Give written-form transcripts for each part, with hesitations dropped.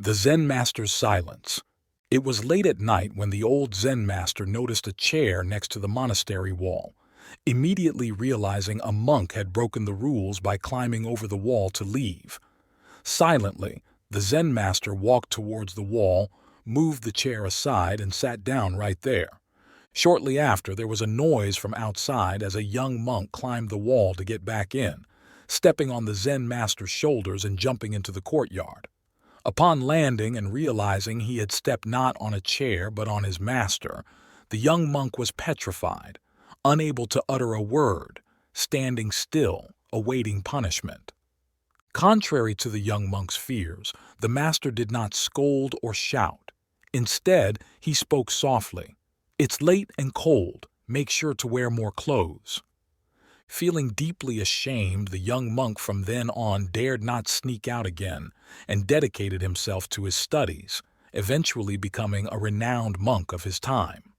The Zen master's silence. It was late at night when the old Zen master noticed a chair next to the monastery wall, immediately realizing a monk had broken the rules by climbing over the wall to leave. Silently, the Zen master walked towards the wall, moved the chair aside, and sat down right there. Shortly after, there was a noise from outside as a young monk climbed the wall to get back in, stepping on the Zen master's shoulders and jumping into the courtyard. Upon landing and realizing he had stepped not on a chair but on his master, the young monk was petrified, unable to utter a word, standing still, awaiting punishment. Contrary to the young monk's fears, the master did not scold or shout. Instead, he spoke softly. "It's late and cold. Make sure to wear more clothes." Feeling deeply ashamed, the young monk from then on dared not sneak out again and dedicated himself to his studies, eventually becoming a renowned monk of his time.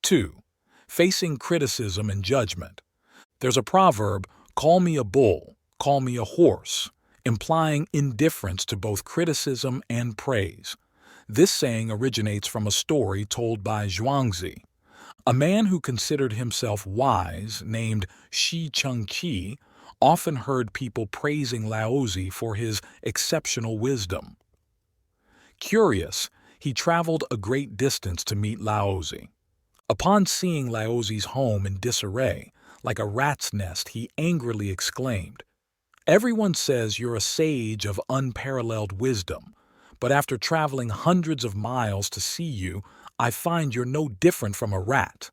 2. Facing criticism and judgment. There's a proverb, "Call me a bull, call me a horse," implying indifference to both criticism and praise. This saying originates from a story told by Zhuangzi. A man who considered himself wise, named Shi Chengqi, often heard people praising Laozi for his exceptional wisdom. Curious, he traveled a great distance to meet Laozi. Upon seeing Laozi's home in disarray, like a rat's nest, he angrily exclaimed, "Everyone says you're a sage of unparalleled wisdom, but after traveling hundreds of miles to see you, I find you're no different from a rat."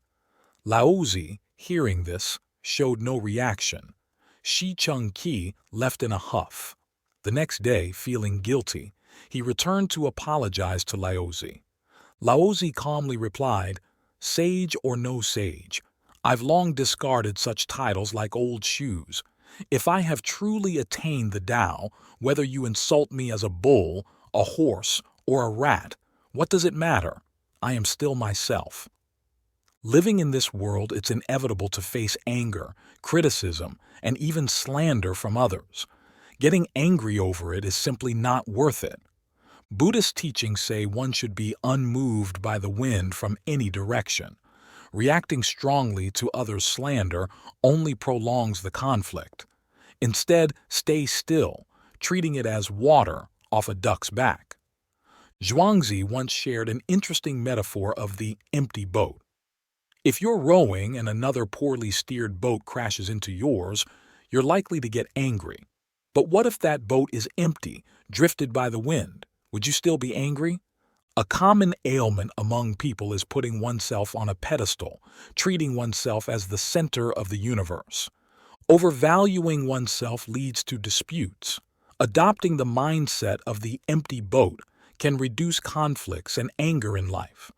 Laozi, hearing this, showed no reaction. Shi Chengqi left in a huff. The next day, feeling guilty, he returned to apologize to Laozi. Laozi calmly replied, "Sage or no sage, I've long discarded such titles like old shoes. If I have truly attained the Tao, whether you insult me as a bull, a horse, or a rat, what does it matter? I am still myself." Living in this world, it's inevitable to face anger, criticism, and even slander from others. Getting angry over it is simply not worth it. Buddhist teachings say one should be unmoved by the wind from any direction. Reacting strongly to others' slander only prolongs the conflict. Instead, stay still, treating it as water off a duck's back. Zhuangzi once shared an interesting metaphor of the empty boat. If you're rowing and another poorly steered boat crashes into yours, you're likely to get angry. But what if that boat is empty, drifted by the wind? Would you still be angry? A common ailment among people is putting oneself on a pedestal, treating oneself as the center of the universe. Overvaluing oneself leads to disputes. Adopting the mindset of the empty boat can reduce conflicts and anger in life.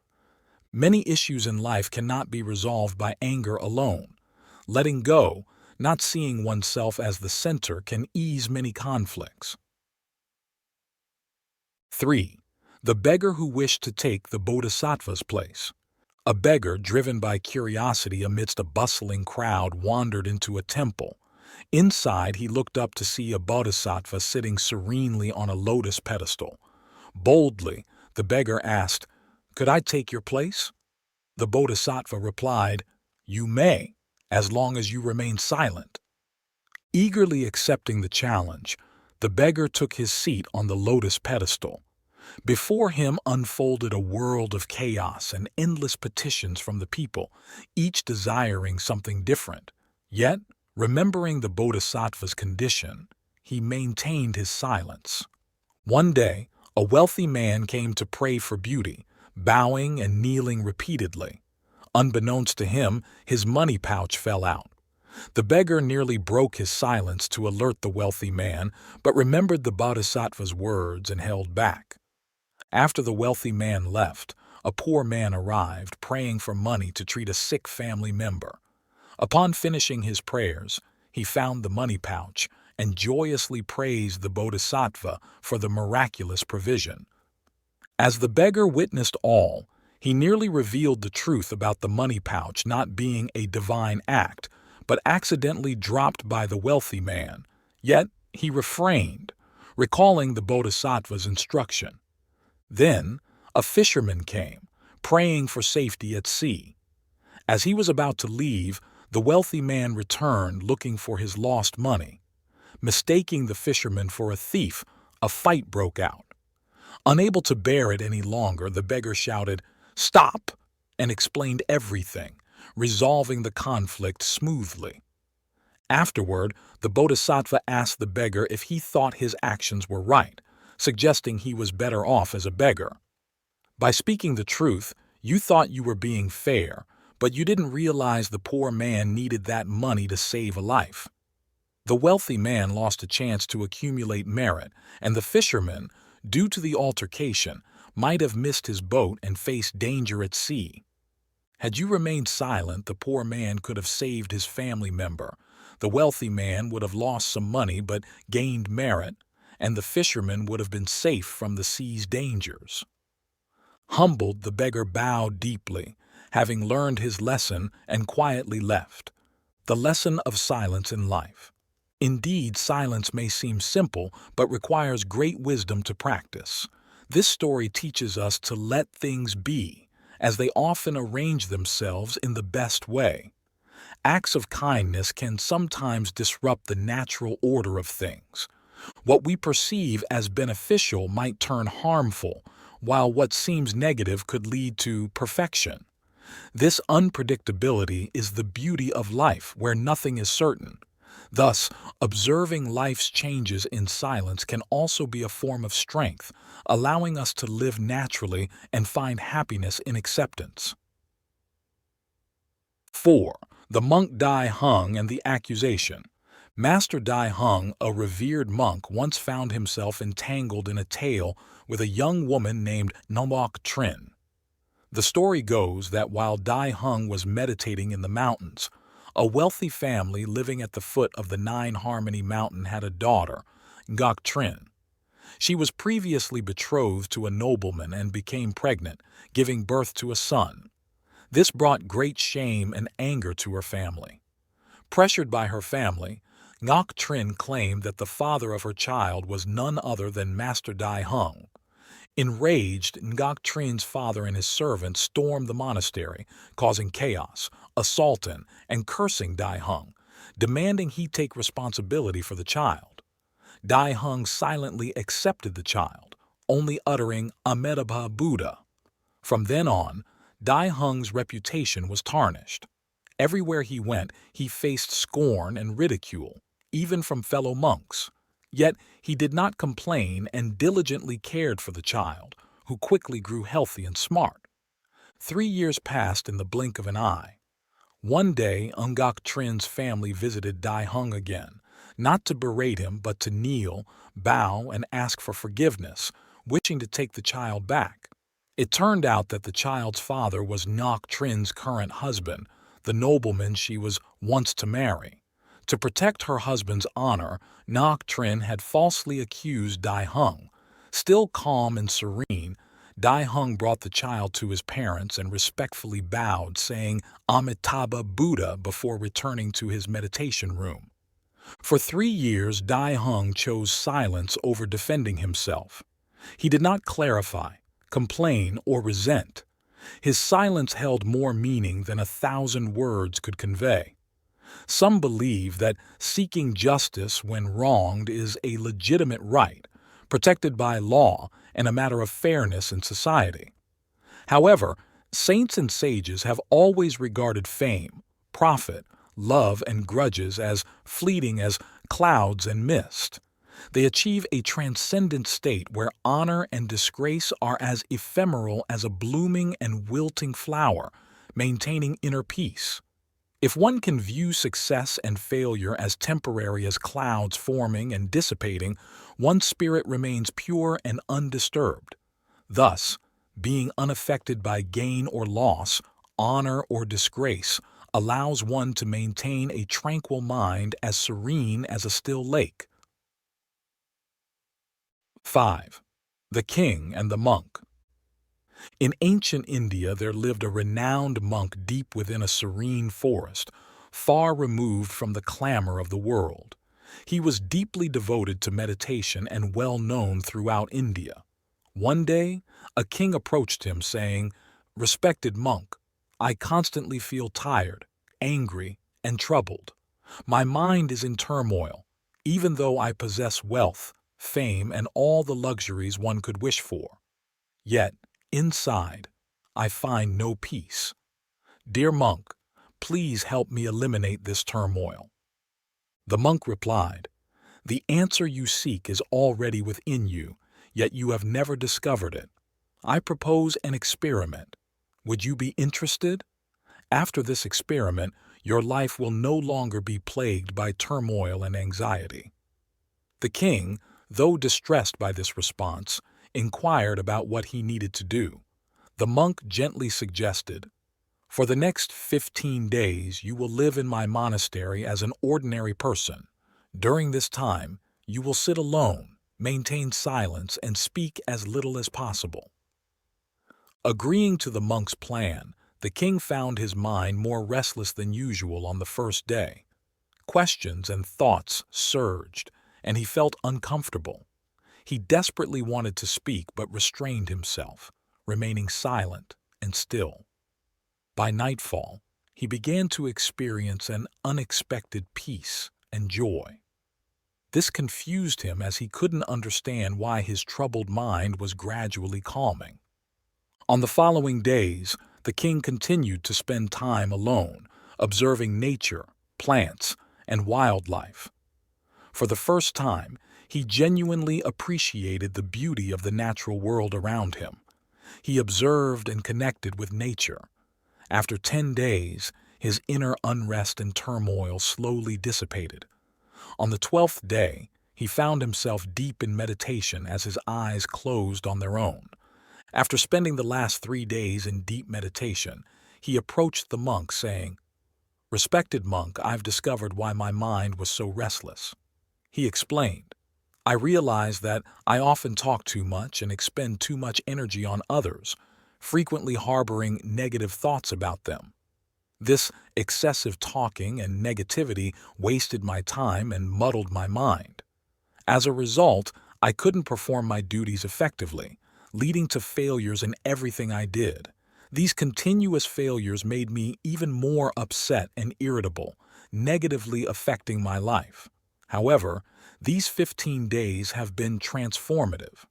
Many issues in life cannot be resolved by anger alone. Letting go, not seeing oneself as the center, can ease many conflicts. 3. The beggar who wished to take the Bodhisattva's place. A beggar, driven by curiosity amidst a bustling crowd, wandered into a temple. Inside, he looked up to see a Bodhisattva sitting serenely on a lotus pedestal. Boldly, the beggar asked, "Could I take your place?" The Bodhisattva replied, "You may, as long as you remain silent." Eagerly accepting the challenge, the beggar took his seat on the lotus pedestal. Before him unfolded a world of chaos and endless petitions from the people, each desiring something different. Yet, remembering the Bodhisattva's condition, he maintained his silence. One day, a wealthy man came to pray for beauty, bowing and kneeling repeatedly. Unbeknownst to him, his money pouch fell out. The beggar nearly broke his silence to alert the wealthy man, but remembered the Bodhisattva's words and held back. After the wealthy man left, a poor man arrived, praying for money to treat a sick family member. Upon finishing his prayers, he found the money pouch and joyously praised the Bodhisattva for the miraculous provision. As the beggar witnessed all, he nearly revealed the truth about the money pouch not being a divine act, but accidentally dropped by the wealthy man. Yet he refrained, recalling the Bodhisattva's instruction. Then, a fisherman came, praying for safety at sea. As he was about to leave, the wealthy man returned looking for his lost money. Mistaking the fisherman for a thief, a fight broke out. Unable to bear it any longer, the beggar shouted, "Stop!" and explained everything, resolving the conflict smoothly. Afterward, the Bodhisattva asked the beggar if he thought his actions were right, suggesting he was better off as a beggar. By speaking the truth, you thought you were being fair, but you didn't realize the poor man needed that money to save a life. The wealthy man lost a chance to accumulate merit, and the fisherman, due to the altercation, might have missed his boat and faced danger at sea. Had you remained silent, the poor man could have saved his family member. The wealthy man would have lost some money but gained merit, and the fisherman would have been safe from the sea's dangers. Humbled, the beggar bowed deeply, having learned his lesson, and quietly left. The lesson of silence in life. Indeed, silence may seem simple, but requires great wisdom to practice. This story teaches us to let things be, as they often arrange themselves in the best way. Acts of kindness can sometimes disrupt the natural order of things. What we perceive as beneficial might turn harmful, while what seems negative could lead to perfection. This unpredictability is the beauty of life, where nothing is certain. Thus, observing life's changes in silence can also be a form of strength, allowing us to live naturally and find happiness in acceptance. 4. The monk Dai Hung and the Accusation. Master Dai Hung, a revered monk, once found himself entangled in a tale with a young woman named Ngọc Trin. The story goes that while Dai Hung was meditating in the mountains, a wealthy family living at the foot of the Nine Harmony Mountain had a daughter, Ngọc Trin. She was previously betrothed to a nobleman and became pregnant, giving birth to a son. This brought great shame and anger to her family. Pressured by her family, Ngọc Trin claimed that the father of her child was none other than Master Dai Hung. Enraged, Ngọc Trin's father and his servants stormed the monastery, causing chaos, assaulting, and cursing Dai Hung, demanding he take responsibility for the child. Dai Hung silently accepted the child, only uttering Amitabha Buddha. From then on, Dai Hung's reputation was tarnished. Everywhere he went, he faced scorn and ridicule, even from fellow monks. Yet he did not complain and diligently cared for the child, who quickly grew healthy and smart. 3 years passed in the blink of an eye. One day, Ngọc Trin's family visited Dai Hung again, not to berate him but to kneel, bow, and ask for forgiveness, wishing to take the child back. It turned out that the child's father was Ngọc Trin's current husband, the nobleman she was once to marry. To protect her husband's honor, Ngọc Trin had falsely accused Dai Hung. Still calm and serene, Dai Hung brought the child to his parents and respectfully bowed, saying Amitabha Buddha before returning to his meditation room. For 3 years, Dai Hung chose silence over defending himself. He did not clarify, complain, or resent. His silence held more meaning than 1,000 words could convey. Some believe that seeking justice when wronged is a legitimate right, protected by law and a matter of fairness in society. However, saints and sages have always regarded fame, profit, love, and grudges as fleeting as clouds and mist. They achieve a transcendent state where honor and disgrace are as ephemeral as a blooming and wilting flower, maintaining inner peace. If one can view success and failure as temporary as clouds forming and dissipating, one's spirit remains pure and undisturbed. Thus, being unaffected by gain or loss, honor or disgrace, allows one to maintain a tranquil mind as serene as a still lake. 5. The King and the Monk. In ancient India there lived a renowned monk deep within a serene forest, far removed from the clamor of the world. He was deeply devoted to meditation and well known throughout India. One day, a king approached him saying, "Respected monk, I constantly feel tired, angry, and troubled. My mind is in turmoil, even though I possess wealth, fame, and all the luxuries one could wish for. Yet, inside, I find no peace. Dear monk, please help me eliminate this turmoil." The monk replied, "The answer you seek is already within you, yet you have never discovered it. I propose an experiment. Would you be interested? After this experiment, your life will no longer be plagued by turmoil and anxiety." The king, though distressed by this response, inquired about what he needed to do. The monk gently suggested, "For the next 15 days you will live in my monastery as an ordinary person. During this time, you will sit alone, maintain silence, and speak as little as possible." Agreeing to the monk's plan, the king found his mind more restless than usual on the first day. Questions and thoughts surged, and he felt uncomfortable. He desperately wanted to speak but restrained himself, remaining silent and still. By nightfall, he began to experience an unexpected peace and joy. This confused him as he couldn't understand why his troubled mind was gradually calming. On the following days, the king continued to spend time alone, observing nature, plants, and wildlife. For the first time, he genuinely appreciated the beauty of the natural world around him. He observed and connected with nature. After 10 days, his inner unrest and turmoil slowly dissipated. On the 12th day, he found himself deep in meditation as his eyes closed on their own. After spending the last 3 days in deep meditation, he approached the monk saying, "Respected monk, I've discovered why my mind was so restless." He explained, "I realize that I often talk too much and expend too much energy on others, frequently harboring negative thoughts about them. This excessive talking and negativity wasted my time and muddled my mind. As a result, I couldn't perform my duties effectively, leading to failures in everything I did. These continuous failures made me even more upset and irritable, negatively affecting my life. However, these 15 days have been transformative.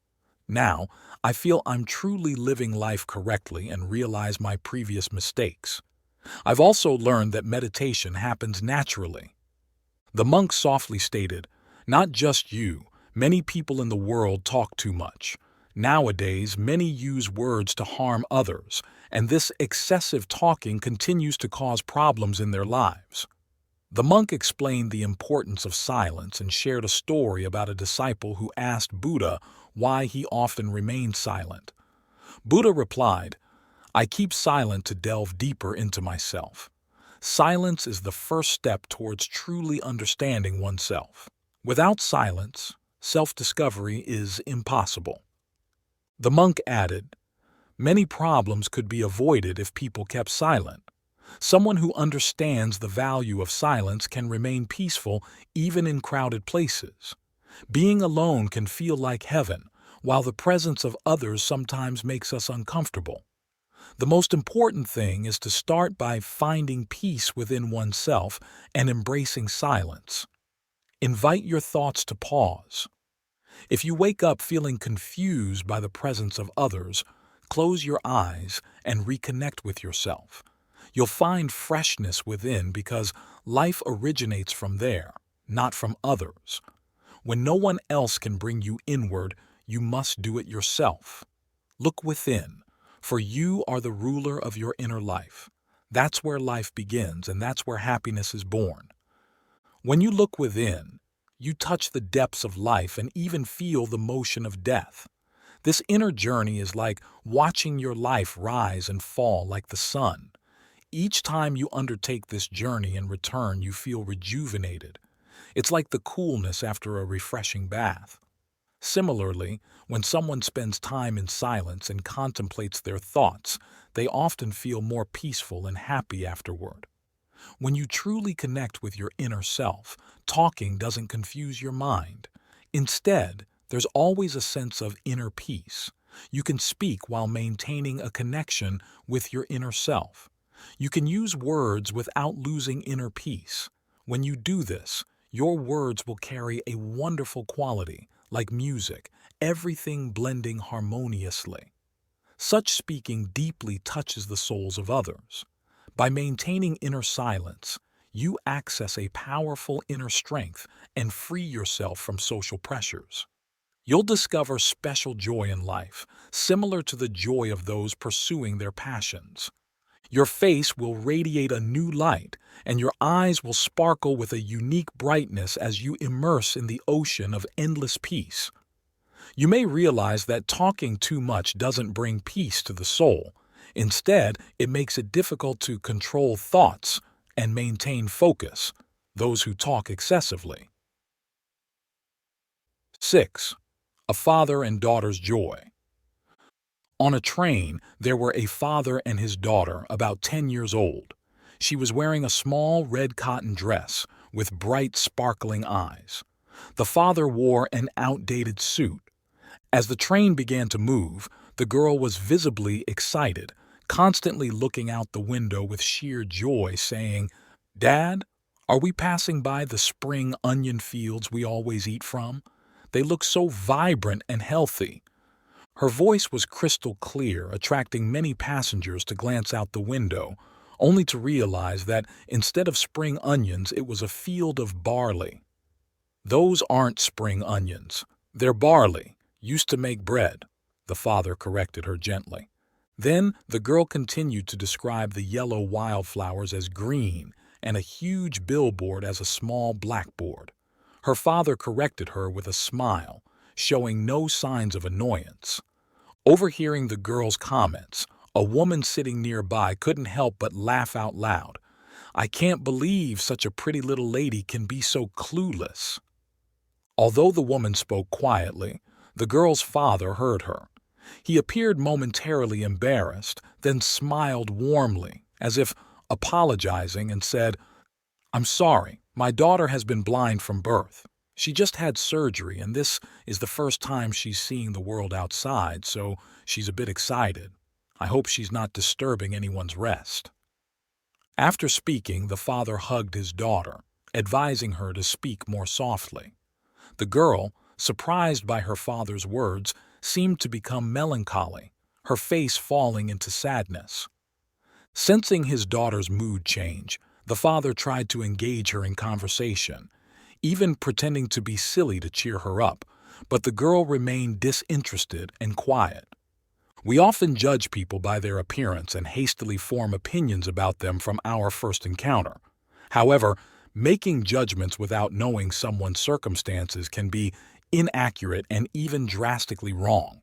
Now, I feel I'm truly living life correctly and realize my previous mistakes. I've also learned that meditation happens naturally." The monk softly stated, "Not just you, many people in the world talk too much. Nowadays, many use words to harm others, and this excessive talking continues to cause problems in their lives." The monk explained the importance of silence and shared a story about a disciple who asked Buddha why he often remained silent. Buddha replied, "I keep silent to delve deeper into myself. Silence is the first step towards truly understanding oneself. Without silence, self-discovery is impossible." The monk added, "Many problems could be avoided if people kept silent. Someone who understands the value of silence can remain peaceful even in crowded places. Being alone can feel like heaven, while the presence of others sometimes makes us uncomfortable. The most important thing is to start by finding peace within oneself and embracing silence. Invite your thoughts to pause. If you wake up feeling confused by the presence of others, close your eyes and reconnect with yourself. You'll find freshness within because life originates from there, not from others. When no one else can bring you inward, you must do it yourself. Look within, for you are the ruler of your inner life. That's where life begins, and that's where happiness is born. When you look within, you touch the depths of life and even feel the motion of death. This inner journey is like watching your life rise and fall like the sun. Each time you undertake this journey and return, you feel rejuvenated. It's like the coolness after a refreshing bath. Similarly, when someone spends time in silence and contemplates their thoughts, they often feel more peaceful and happy afterward. When you truly connect with your inner self, talking doesn't confuse your mind. Instead, there's always a sense of inner peace. You can speak while maintaining a connection with your inner self. You can use words without losing inner peace. When you do this, your words will carry a wonderful quality, like music, everything blending harmoniously. Such speaking deeply touches the souls of others. By maintaining inner silence, you access a powerful inner strength and free yourself from social pressures. You'll discover special joy in life, similar to the joy of those pursuing their passions. Your face will radiate a new light, and your eyes will sparkle with a unique brightness as you immerse in the ocean of endless peace. You may realize that talking too much doesn't bring peace to the soul. Instead, it makes it difficult to control thoughts and maintain focus, those who talk excessively. 6. A father and daughter's joy. On a train, there were a father and his daughter, about 10 years old. She was wearing a small red cotton dress with bright, sparkling eyes. The father wore an outdated suit. As the train began to move, the girl was visibly excited, constantly looking out the window with sheer joy, saying, "Dad, are we passing by the spring onion fields we always eat from? They look so vibrant and healthy." Her voice was crystal clear, attracting many passengers to glance out the window, only to realize that instead of spring onions, it was a field of barley. "Those aren't spring onions. They're barley, used to make bread," the father corrected her gently. Then the girl continued to describe the yellow wildflowers as green and a huge billboard as a small blackboard. Her father corrected her with a smile, showing no signs of annoyance. Overhearing the girl's comments, a woman sitting nearby couldn't help but laugh out loud. "I can't believe such a pretty little lady can be so clueless." Although the woman spoke quietly, the girl's father heard her. He appeared momentarily embarrassed, then smiled warmly, as if apologizing, and said, "I'm sorry, my daughter has been blind from birth. She just had surgery, and this is the first time she's seeing the world outside, so she's a bit excited. I hope she's not disturbing anyone's rest." After speaking, the father hugged his daughter, advising her to speak more softly. The girl, surprised by her father's words, seemed to become melancholy, her face falling into sadness. Sensing his daughter's mood change, the father tried to engage her in conversation, even pretending to be silly to cheer her up, but the girl remained disinterested and quiet. We often judge people by their appearance and hastily form opinions about them from our first encounter. However, making judgments without knowing someone's circumstances can be inaccurate and even drastically wrong.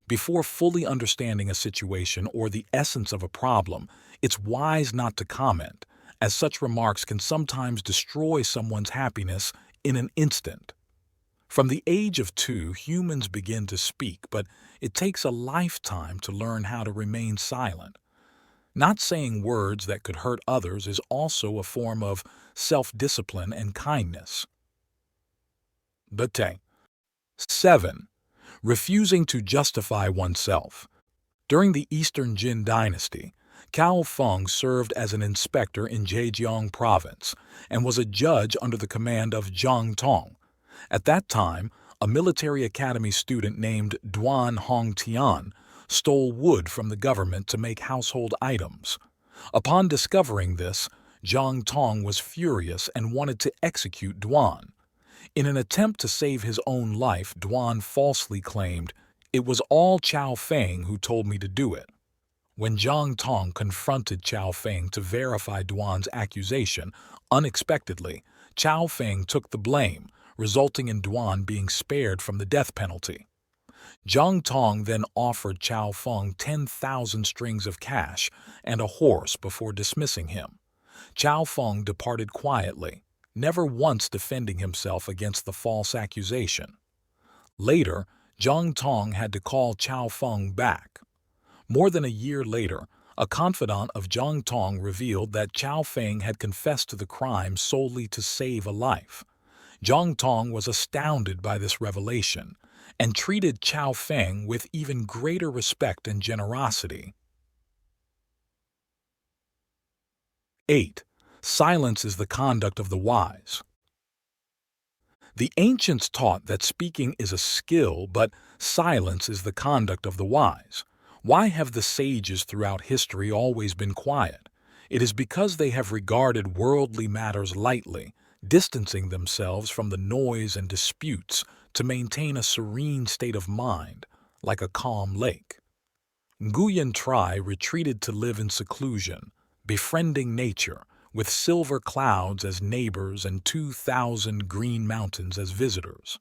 Before fully understanding a situation or the essence of a problem, it's wise not to comment, as such remarks can sometimes destroy someone's happiness in an instant. From the age of 2, humans begin to speak, but it takes a lifetime to learn how to remain silent. Not saying words that could hurt others is also a form of self-discipline and kindness. But 7. Refusing to justify oneself. During the Eastern Jin dynasty, Cao Feng served as an inspector in Zhejiang province and was a judge under the command of Zhang Tong. At that time, a military academy student named Duan Hongtian stole wood from the government to make household items. Upon discovering this, Zhang Tong was furious and wanted to execute Duan. In an attempt to save his own life, Duan falsely claimed, "It was all Chao Feng who told me to do it." When Zhang Tong confronted Chao Feng to verify Duan's accusation, unexpectedly, Chao Feng took the blame, resulting in Duan being spared from the death penalty. Zhang Tong then offered Chao Feng 10,000 strings of cash and a horse before dismissing him. Chao Feng departed quietly, never once defending himself against the false accusation. Later, Zhang Tong had to call Chao Feng back. More than a year later, A confidant of Jiang Tong revealed that Chao Feng had confessed to the crime solely to save a life. Jiang Tong was astounded by this revelation and treated Chao Feng with even greater respect and generosity. 8. Silence is the conduct of the wise. The ancients taught that speaking is a skill, but silence is the conduct of the wise. Why have the sages throughout history always been quiet? It is because they have regarded worldly matters lightly, distancing themselves from the noise and disputes to maintain a serene state of mind, like a calm lake. Nguyen Trai retreated to live in seclusion, befriending nature, with silver clouds as neighbors and 2,000 green mountains as visitors.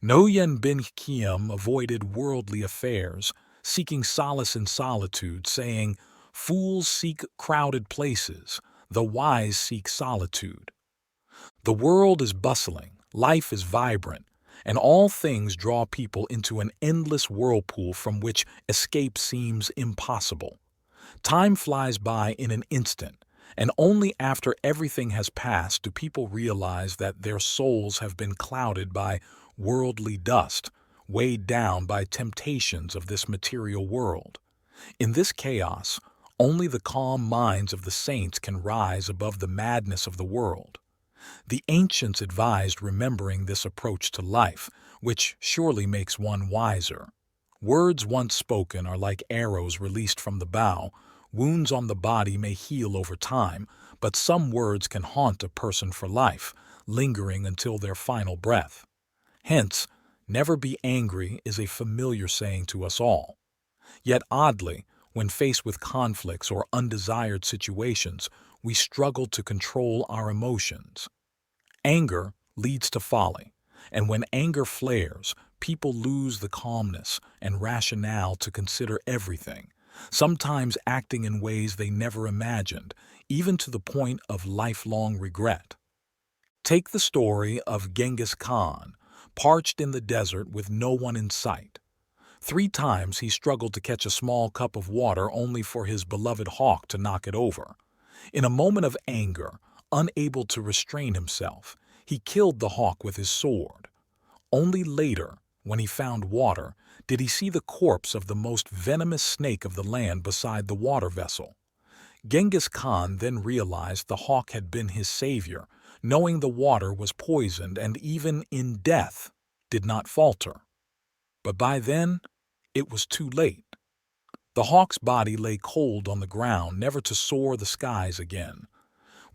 Nguyen Bin Kiem avoided worldly affairs, seeking solace in solitude, saying, "Fools seek crowded places, the wise seek solitude." The world is bustling, life is vibrant, and all things draw people into an endless whirlpool from which escape seems impossible. Time flies by in an instant, and only after everything has passed do people realize that their souls have been clouded by worldly dust, weighed down by temptations of this material world. In this chaos, only the calm minds of the saints can rise above the madness of the world. The ancients advised remembering this approach to life, which surely makes one wiser. Words once spoken are like arrows released from the bow. Wounds on the body may heal over time, but some words can haunt a person for life, lingering until their final breath. Hence, "Never be angry" is a familiar saying to us all. Yet oddly, when faced with conflicts or undesired situations, we struggle to control our emotions. Anger leads to folly, and when anger flares, people lose the calmness and rationale to consider everything, sometimes acting in ways they never imagined, even to the point of lifelong regret. Take the story of Genghis Khan, parched in the desert with no one in sight. 3 times he struggled to catch a small cup of water only for his beloved hawk to knock it over. In a moment of anger, unable to restrain himself, he killed the hawk with his sword. Only later, when he found water, did he see the corpse of the most venomous snake of the land beside the water vessel. Genghis Khan then realized the hawk had been his savior, knowing the water was poisoned and even in death did not falter. But by then, it was too late. The hawk's body lay cold on the ground, never to soar the skies again.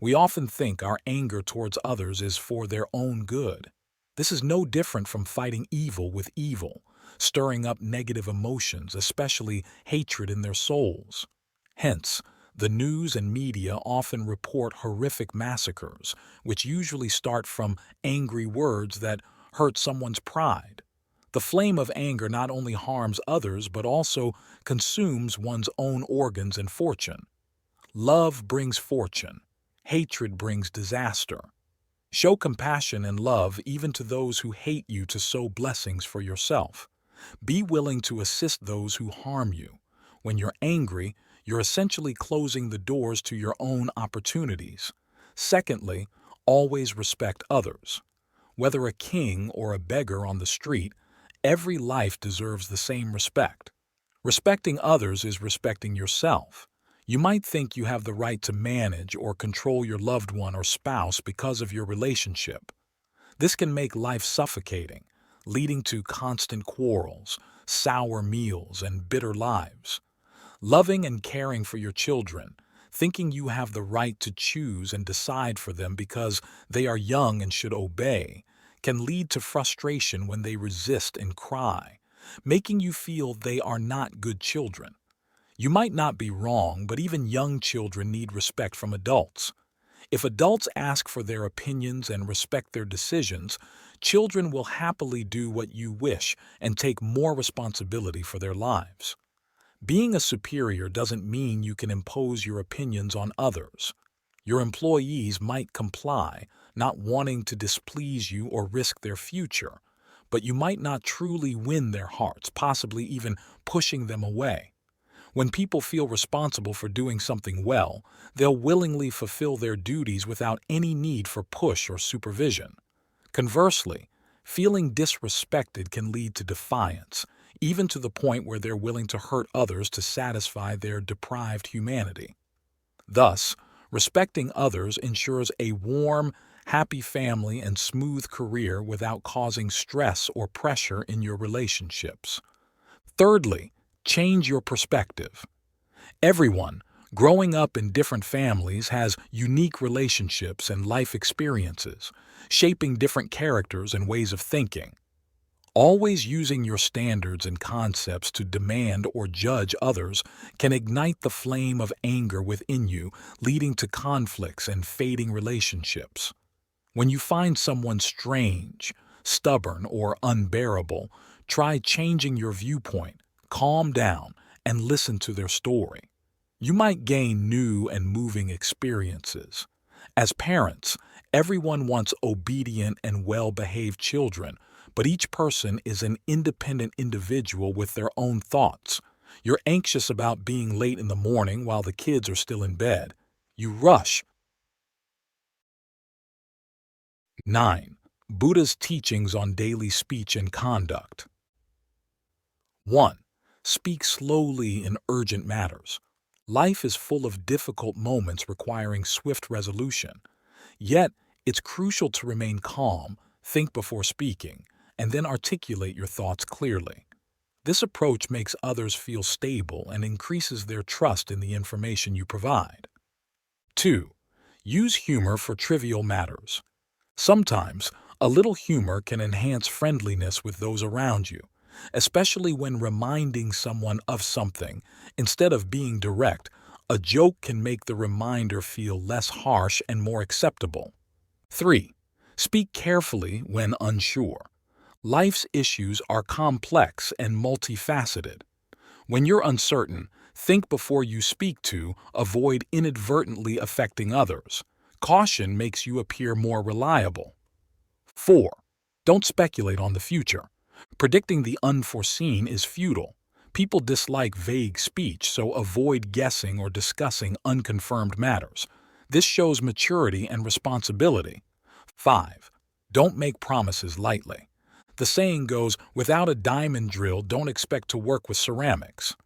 We often think our anger towards others is for their own good. This is no different from fighting evil with evil, stirring up negative emotions, especially hatred in their souls. Hence, the news and media often report horrific massacres, which usually start from angry words that hurt someone's pride. The flame of anger not only harms others but also consumes one's own organs and fortune. Love brings fortune. Hatred brings disaster. Show compassion and love even to those who hate you to sow blessings for yourself. Be willing to assist those who harm you. When you're angry, you're essentially closing the doors to your own opportunities. Secondly, always respect others. Whether a king or a beggar on the street, every life deserves the same respect. Respecting others is respecting yourself. You might think you have the right to manage or control your loved one or spouse because of your relationship. This can make life suffocating, leading to constant quarrels, sour meals, and bitter lives. Loving and caring for your children, thinking you have the right to choose and decide for them because they are young and should obey, can lead to frustration when they resist and cry, making you feel they are not good children. You might not be wrong, but even young children need respect from adults. If adults ask for their opinions and respect their decisions, children will happily do what you wish and take more responsibility for their lives. Being a superior doesn't mean you can impose your opinions on others. Your employees might comply, not wanting to displease you or risk their future, but you might not truly win their hearts, possibly even pushing them away. When people feel responsible for doing something well, they'll willingly fulfill their duties without any need for push or supervision. Conversely, feeling disrespected can lead to defiance, even to the point where they're willing to hurt others to satisfy their deprived humanity. Thus, respecting others ensures a warm, happy family and smooth career without causing stress or pressure in your relationships. Thirdly, change your perspective. Everyone, growing up in different families, has unique relationships and life experiences, shaping different characters and ways of thinking. Always using your standards and concepts to demand or judge others can ignite the flame of anger within you, leading to conflicts and fading relationships. When you find someone strange, stubborn, or unbearable, try changing your viewpoint, calm down, and listen to their story. You might gain new and moving experiences. As parents, everyone wants obedient and well-behaved children, but each person is an independent individual with their own thoughts. You're anxious about being late in the morning while the kids are still in bed. You rush. 9. Buddha's teachings on daily speech and conduct. 1. Speak slowly in urgent matters. Life is full of difficult moments requiring swift resolution. Yet, it's crucial to remain calm, think before speaking, and then articulate your thoughts clearly. This approach makes others feel stable and increases their trust in the information you provide. 2. Use humor for trivial matters. Sometimes, a little humor can enhance friendliness with those around you, especially when reminding someone of something. Instead of being direct, a joke can make the reminder feel less harsh and more acceptable. 3. Speak carefully when unsure. Life's issues are complex and multifaceted. When you're uncertain, think before you speak to avoid inadvertently affecting others. Caution makes you appear more reliable. 4. Don't speculate on the future. Predicting the unforeseen is futile. People dislike vague speech, so avoid guessing or discussing unconfirmed matters. This shows maturity and responsibility. 5. Don't make promises lightly. The saying goes, without a diamond drill, don't expect to work with ceramics.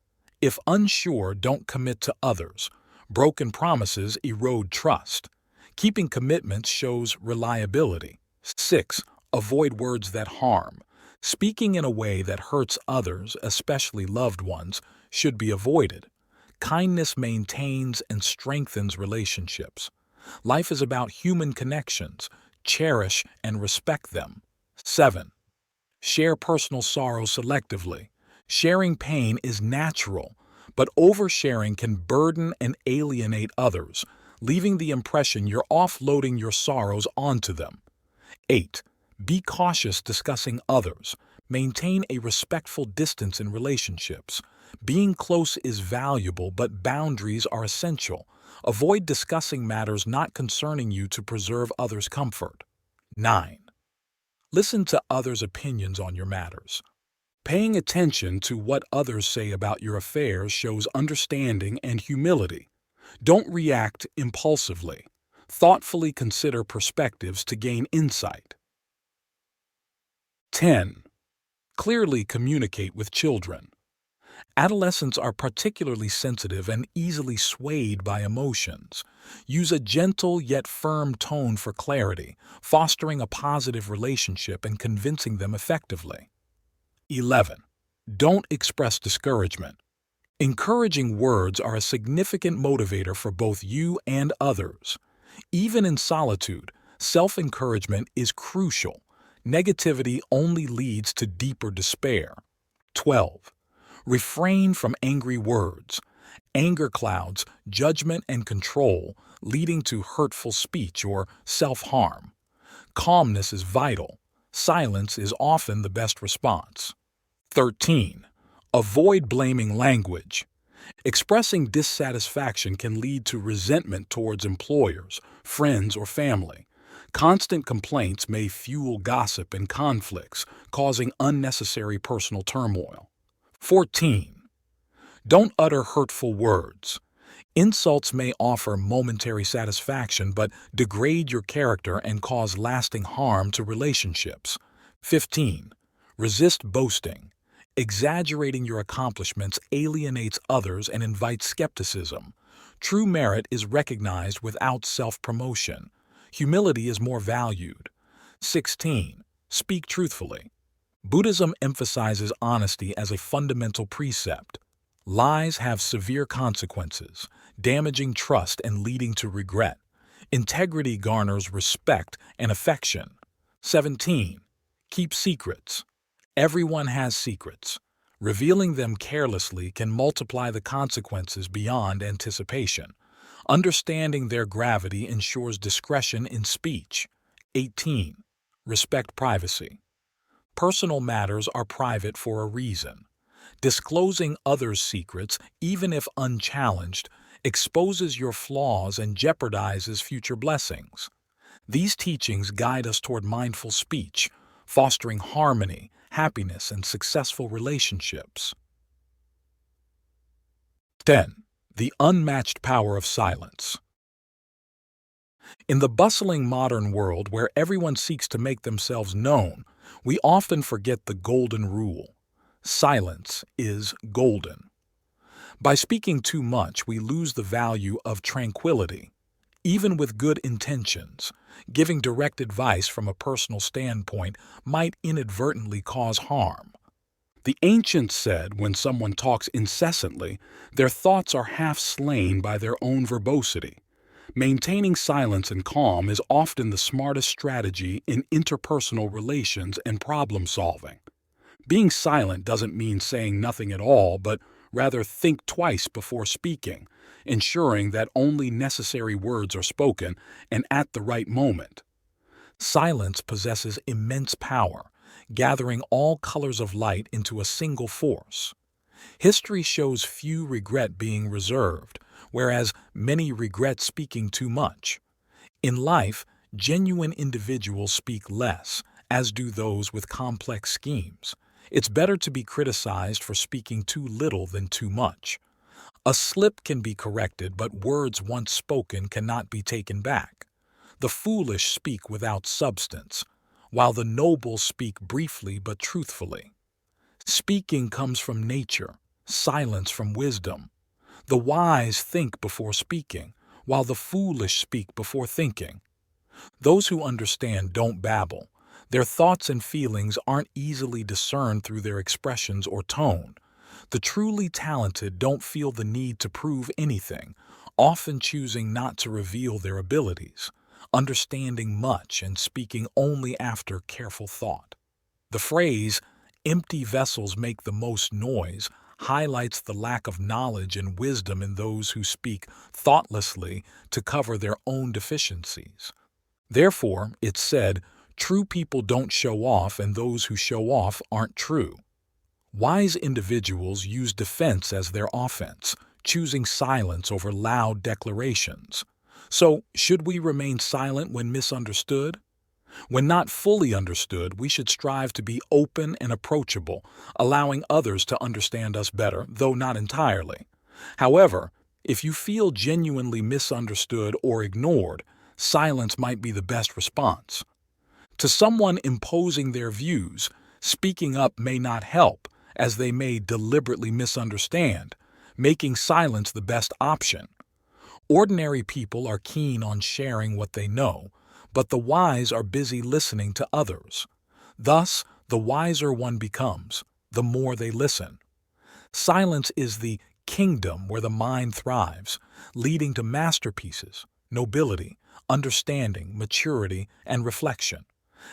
If unsure, don't commit to others. Broken promises erode trust. Keeping commitments shows reliability. 6. Avoid words that harm. Speaking in a way that hurts others, especially loved ones, should be avoided. Kindness maintains and strengthens relationships. Life is about human connections. Cherish and respect them. 7. Share personal sorrow selectively. Sharing pain is natural, but oversharing can burden and alienate others, leaving the impression you're offloading your sorrows onto them. 8. Be cautious discussing others. Maintain a respectful distance in relationships. Being close is valuable, but boundaries are essential. Avoid discussing matters not concerning you to preserve others' comfort. 9. Listen to others' opinions on your matters. Paying attention to what others say about your affairs shows understanding and humility. Don't react impulsively. Thoughtfully consider perspectives to gain insight. 10. Clearly communicate with children. Adolescents are particularly sensitive and easily swayed by emotions. Use a gentle yet firm tone for clarity, fostering a positive relationship and convincing them effectively. 11. Don't express discouragement. Encouraging words are a significant motivator for both you and others. Even in solitude, self-encouragement is crucial. Negativity only leads to deeper despair. 12. Refrain from angry words. Anger clouds judgment and control, leading to hurtful speech or self-harm. Calmness is vital. Silence is often the best response. 13. Avoid blaming language. Expressing dissatisfaction can lead to resentment towards employers, friends, or family. Constant complaints may fuel gossip and conflicts, causing unnecessary personal turmoil. 14. Don't utter hurtful words. Insults may offer momentary satisfaction but degrade your character and cause lasting harm to relationships. 15. Resist boasting. Exaggerating your accomplishments alienates others and invites skepticism. True merit is recognized without self-promotion. Humility is more valued. 16. Speak truthfully. Buddhism emphasizes honesty as a fundamental precept. Lies have severe consequences, damaging trust and leading to regret. Integrity garners respect and affection. 17. Keep secrets. Everyone has secrets. Revealing them carelessly can multiply the consequences beyond anticipation. Understanding their gravity ensures discretion in speech. 18. Respect privacy. Personal matters are private for a reason. Disclosing others' secrets, even if unchallenged, exposes your flaws and jeopardizes future blessings. These teachings guide us toward mindful speech, fostering harmony, happiness, and successful relationships. 10. The unmatched power of silence. In the bustling modern world where everyone seeks to make themselves known, we often forget the golden rule. Silence is golden. By speaking too much, we lose the value of tranquility. Even with good intentions, giving direct advice from a personal standpoint might inadvertently cause harm. The ancients said when someone talks incessantly, their thoughts are half slain by their own verbosity. Maintaining silence and calm is often the smartest strategy in interpersonal relations and problem solving. Being silent doesn't mean saying nothing at all, but rather think twice before speaking, ensuring that only necessary words are spoken and at the right moment. Silence possesses immense power, gathering all colors of light into a single force. History shows few regret being reserved, whereas many regret speaking too much. In life, genuine individuals speak less, as do those with complex schemes. It's better to be criticized for speaking too little than too much. A slip can be corrected, but words once spoken cannot be taken back. The foolish speak without substance, while the noble speak briefly but truthfully. Speaking comes from nature, silence from wisdom. The wise think before speaking, while the foolish speak before thinking. Those who understand don't babble. Their thoughts and feelings aren't easily discerned through their expressions or tone. The truly talented don't feel the need to prove anything, often choosing not to reveal their abilities, understanding much and speaking only after careful thought. The phrase, "empty vessels make the most noise," highlights the lack of knowledge and wisdom in those who speak thoughtlessly to cover their own deficiencies. Therefore, it's said, true people don't show off and those who show off aren't true. Wise individuals use defense as their offense, choosing silence over loud declarations. So, should we remain silent when misunderstood? When not fully understood, we should strive to be open and approachable, allowing others to understand us better, though not entirely. However, if you feel genuinely misunderstood or ignored, silence might be the best response. To someone imposing their views, speaking up may not help, as they may deliberately misunderstand, making silence the best option. Ordinary people are keen on sharing what they know, but the wise are busy listening to others. Thus, the wiser one becomes, the more they listen. Silence is the kingdom where the mind thrives, leading to masterpieces, nobility, understanding, maturity, and reflection.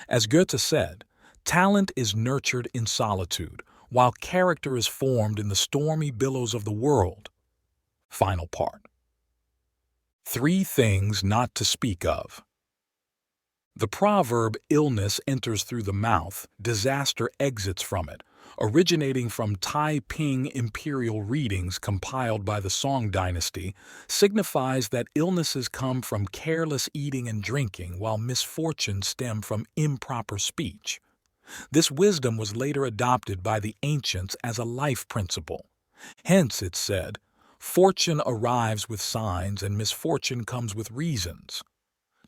As Goethe said, talent is nurtured in solitude, while character is formed in the stormy billows of the world. Final part. 3 things not to speak of. The proverb, "illness enters through the mouth, disaster exits from it," originating from Taiping imperial readings compiled by the Song dynasty, signifies that illnesses come from careless eating and drinking, while misfortunes stem from improper speech. This wisdom was later adopted by the ancients as a life principle. Hence, it's said, fortune arrives with signs and misfortune comes with reasons.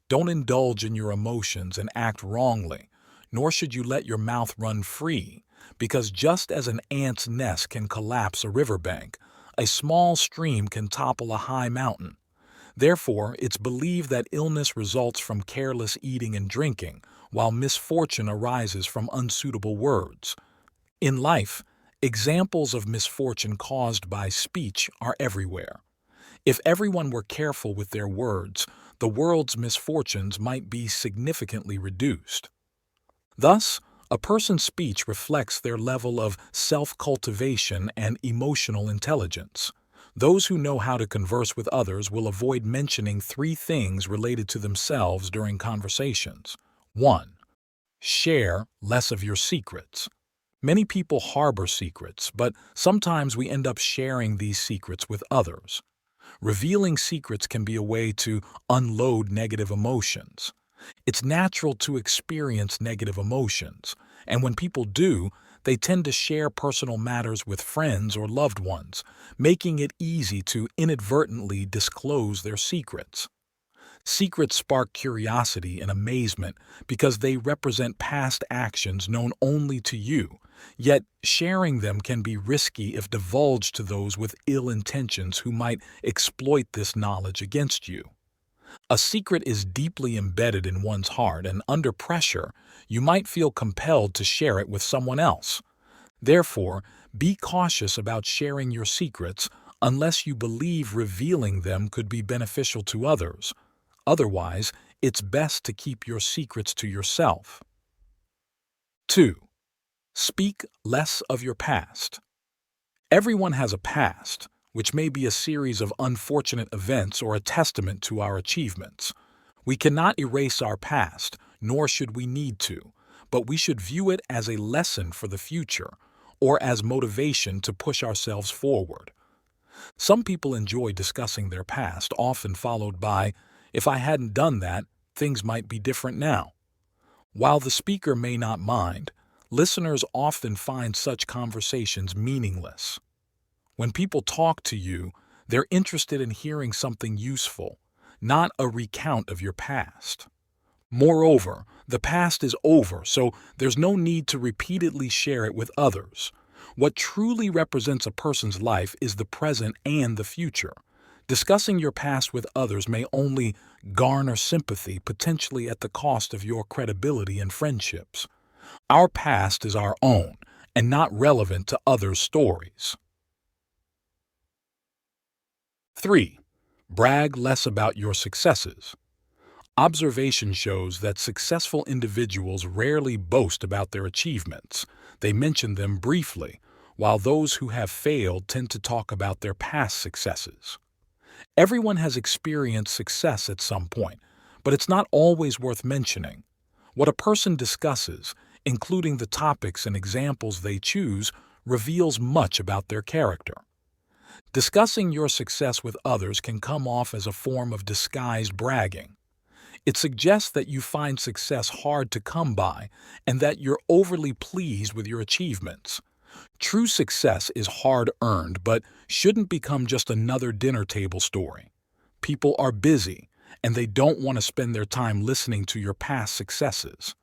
Don't indulge in your emotions and act wrongly, nor should you let your mouth run free, because just as an ant's nest can collapse a riverbank, a small stream can topple a high mountain. Therefore, it's believed that illness results from careless eating and drinking, while misfortune arises from unsuitable words. In life, examples of misfortune caused by speech are everywhere. If everyone were careful with their words, the world's misfortunes might be significantly reduced. Thus, a person's speech reflects their level of self-cultivation and emotional intelligence. Those who know how to converse with others will avoid mentioning three things related to themselves during conversations. 1. Share less of your secrets. Many people harbor secrets, but sometimes we end up sharing these secrets with others. Revealing secrets can be a way to unload negative emotions. It's natural to experience negative emotions, and when people do, they tend to share personal matters with friends or loved ones, making it easy to inadvertently disclose their secrets. Secrets spark curiosity and amazement because they represent past actions known only to you, yet sharing them can be risky if divulged to those with ill intentions who might exploit this knowledge against you. A secret is deeply embedded in one's heart, and under pressure, you might feel compelled to share it with someone else. Therefore, be cautious about sharing your secrets unless you believe revealing them could be beneficial to others. Otherwise, it's best to keep your secrets to yourself. 2. Speak less of your past. Everyone has a past, which may be a series of unfortunate events or a testament to our achievements. We cannot erase our past, nor should we need to, but we should view it as a lesson for the future, or as motivation to push ourselves forward. Some people enjoy discussing their past, often followed by, "If I hadn't done that, things might be different now." While the speaker may not mind, listeners often find such conversations meaningless. When people talk to you, they're interested in hearing something useful, not a recount of your past. Moreover, the past is over, so there's no need to repeatedly share it with others. What truly represents a person's life is the present and the future. Discussing your past with others may only garner sympathy, potentially at the cost of your credibility and friendships. Our past is our own and not relevant to others' stories. 3. Brag less about your successes. Observation shows that successful individuals rarely boast about their achievements. They mention them briefly, while those who have failed tend to talk about their past successes. Everyone has experienced success at some point, but it's not always worth mentioning. What a person discusses, including the topics and examples they choose, reveals much about their character. Discussing your success with others can come off as a form of disguised bragging. It suggests that you find success hard to come by and that you're overly pleased with your achievements. True success is hard-earned, but shouldn't become just another dinner table story. People are busy, and they don't want to spend their time listening to your past successes.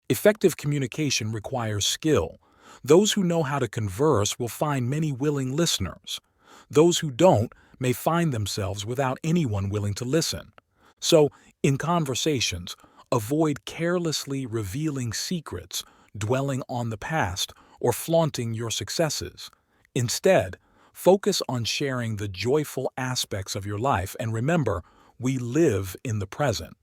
Effective communication requires skill. Those who know how to converse will find many willing listeners. Those who don't may find themselves without anyone willing to listen. So, in conversations, avoid carelessly revealing secrets, dwelling on the past, or flaunting your successes. Instead, focus on sharing the joyful aspects of your life, and remember, we live in the present.